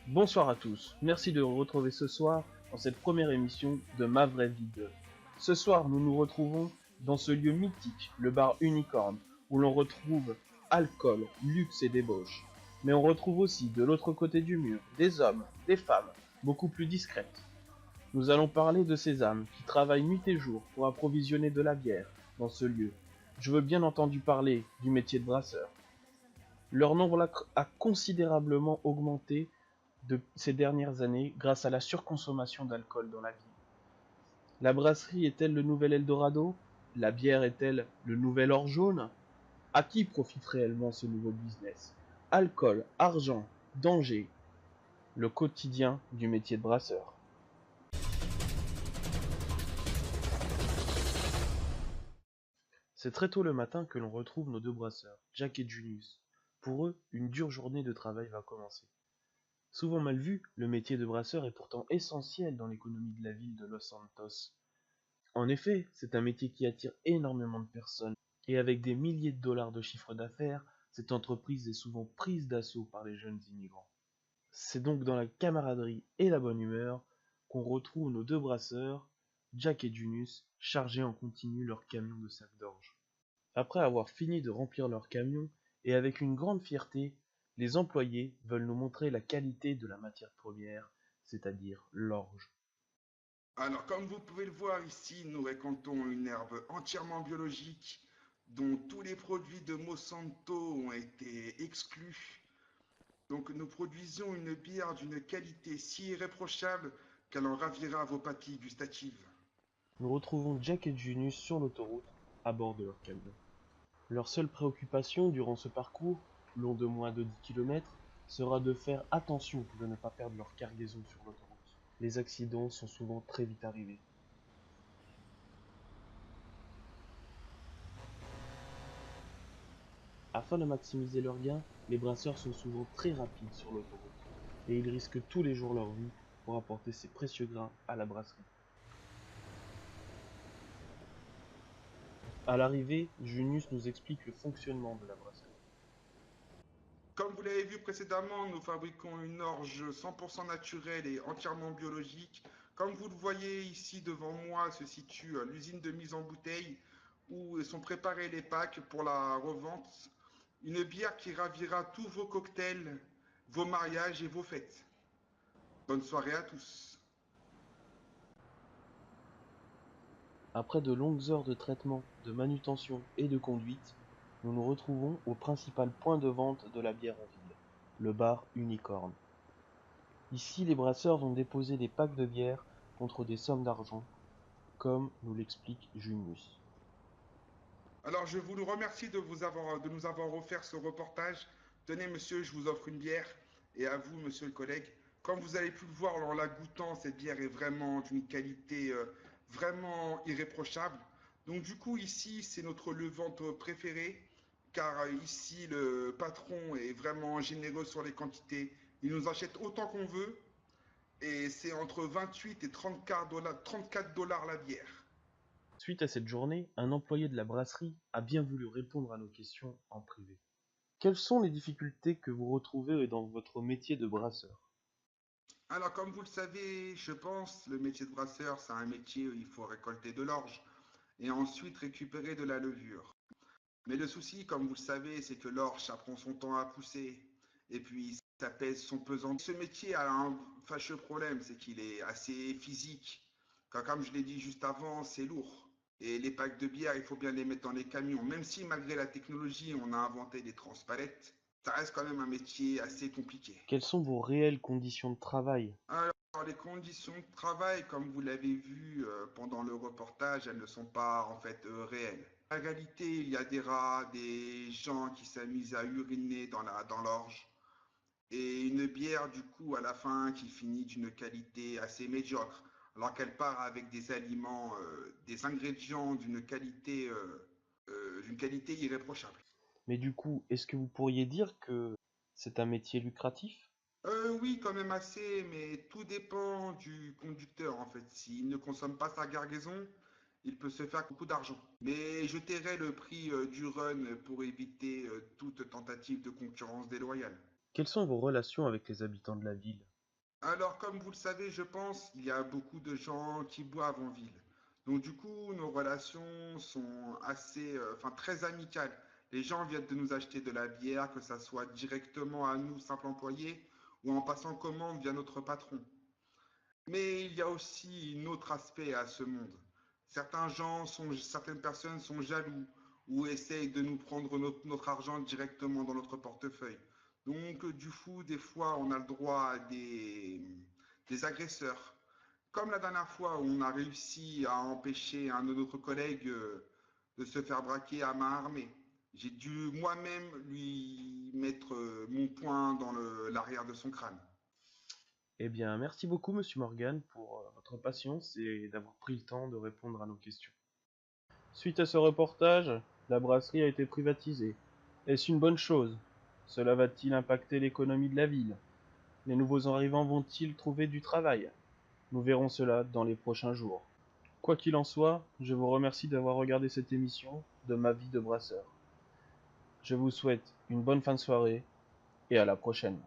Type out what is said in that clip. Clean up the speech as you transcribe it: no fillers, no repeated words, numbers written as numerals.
Bonsoir à tous, merci de nous retrouver ce soir dans cette première émission de Ma Vraie Vie 2. Ce soir, nous nous retrouvons dans ce lieu mythique, le bar Unicorn, où l'on retrouve alcool, luxe et débauche. Mais on retrouve aussi, de l'autre côté du mur, des hommes, des femmes, beaucoup plus discrètes. Nous allons parler de ces âmes qui travaillent nuit et jour pour approvisionner de la bière dans ce lieu. Je veux bien entendu parler du métier de brasseur. Leur nombre a considérablement augmenté ces dernières années grâce à la surconsommation d'alcool dans la ville. La brasserie est-elle le nouvel Eldorado? La bière est-elle le nouvel or jaune? À qui profite réellement ce nouveau business? Alcool, argent, danger, le quotidien du métier de brasseur. C'est très tôt le matin que l'on retrouve nos deux brasseurs, Jack et Junius. Pour eux, une dure journée de travail va commencer. Souvent mal vu, le métier de brasseur est pourtant essentiel dans l'économie de la ville de Los Santos. En effet, c'est un métier qui attire énormément de personnes, et avec des milliers de dollars de chiffre d'affaires, cette entreprise est souvent prise d'assaut par les jeunes immigrants. C'est donc dans la camaraderie et la bonne humeur qu'on retrouve nos deux brasseurs, Jack et Junius, chargés en continu leur camion de sacs d'orge. Après avoir fini de remplir leur camion, et avec une grande fierté, les employés veulent nous montrer la qualité de la matière première, c'est-à-dire l'orge. Alors, comme vous pouvez le voir ici, nous récoltons une herbe entièrement biologique dont tous les produits de Monsanto ont été exclus. Donc, nous produisons une bière d'une qualité si irréprochable qu'elle en ravira vos papilles gustatives. Nous retrouvons Jack et Junius sur l'autoroute, à bord de leur camion. Leur seule préoccupation durant ce parcours, long de moins de 10 km, sera de faire attention de ne pas perdre leur cargaison sur l'autoroute. Les accidents sont souvent très vite arrivés. Afin de maximiser leurs gains, les brasseurs sont souvent très rapides sur l'autoroute, et ils risquent tous les jours leur vie pour apporter ces précieux grains à la brasserie. À l'arrivée, Junius nous explique le fonctionnement de la brasserie. Comme vous l'avez vu précédemment, nous fabriquons une orge 100% naturelle et entièrement biologique. Comme vous le voyez ici devant moi se situe l'usine de mise en bouteille où sont préparés les packs pour la revente. Une bière qui ravira tous vos cocktails, vos mariages et vos fêtes. Bonne soirée à tous. Après de longues heures de traitement, de manutention et de conduite, nous nous retrouvons au principal point de vente de la bière en ville, le bar Unicorn. Ici, les brasseurs vont déposer des packs de bière contre des sommes d'argent, comme nous l'explique Junius. Alors je vous remercie de nous avoir offert ce reportage. Tenez monsieur, je vous offre une bière. Et à vous monsieur le collègue. Comme vous avez pu le voir en la goûtant, cette bière est vraiment d'une qualité vraiment irréprochable. Donc du coup ici c'est notre levante préféré. Car ici le patron est vraiment généreux sur les quantités. Il nous achète autant qu'on veut. Et c'est entre 28 et 34 dollars la bière. Suite à cette journée, un employé de la brasserie a bien voulu répondre à nos questions en privé. Quelles sont les difficultés que vous retrouvez dans votre métier de brasseur? Alors, comme vous le savez, je pense, le métier de brasseur, c'est un métier où il faut récolter de l'orge et ensuite récupérer de la levure. Mais le souci, comme vous le savez, c'est que l'orge, ça prend son temps à pousser et puis ça pèse son pesant. Ce métier a un fâcheux problème, c'est qu'il est assez physique. Car comme je l'ai dit juste avant, c'est lourd. Et les packs de bière, il faut bien les mettre dans les camions. Même si malgré la technologie, on a inventé des transpalettes, ça reste quand même un métier assez compliqué. Quelles sont vos réelles conditions de travail? Alors, les conditions de travail, comme vous l'avez vu pendant le reportage, elles ne sont pas en fait réelles. En réalité, il y a des rats, des gens qui s'amusent à uriner dans l'orge, et une bière du coup à la fin qui finit d'une qualité assez médiocre, alors qu'elle part avec des aliments, des ingrédients d'une qualité irréprochable. Mais du coup, est-ce que vous pourriez dire que c'est un métier lucratif? Oui, quand même assez, mais tout dépend du conducteur en fait. S'il ne consomme pas sa cargaison, il peut se faire beaucoup d'argent. Mais je tairai le prix du run pour éviter toute tentative de concurrence déloyale. Quelles sont vos relations avec les habitants de la ville? Alors, comme vous le savez, je pense, il y a beaucoup de gens qui boivent en ville. Donc, du coup, nos relations sont enfin, très amicales. Les gens viennent de nous acheter de la bière, que ça soit directement à nous, simples employés, ou en passant commande via notre patron. Mais il y a aussi un autre aspect à ce monde. Certaines personnes sont jaloux ou essayent de nous prendre notre argent directement dans notre portefeuille. Donc, du coup, des fois, on a le droit à des agresseurs. Comme la dernière fois où on a réussi à empêcher un de nos collègues de se faire braquer à main armée. J'ai dû moi-même lui mettre mon poing dans l'arrière de son crâne. Eh bien, merci beaucoup, Monsieur Morgan, pour votre patience et d'avoir pris le temps de répondre à nos questions. Suite à ce reportage, la brasserie a été privatisée. Est-ce une bonne chose? Cela va-t-il impacter l'économie de la ville? Les nouveaux arrivants vont-ils trouver du travail? Nous verrons cela dans les prochains jours. Quoi qu'il en soit, je vous remercie d'avoir regardé cette émission de Ma vie de brasseur. Je vous souhaite une bonne fin de soirée et à la prochaine.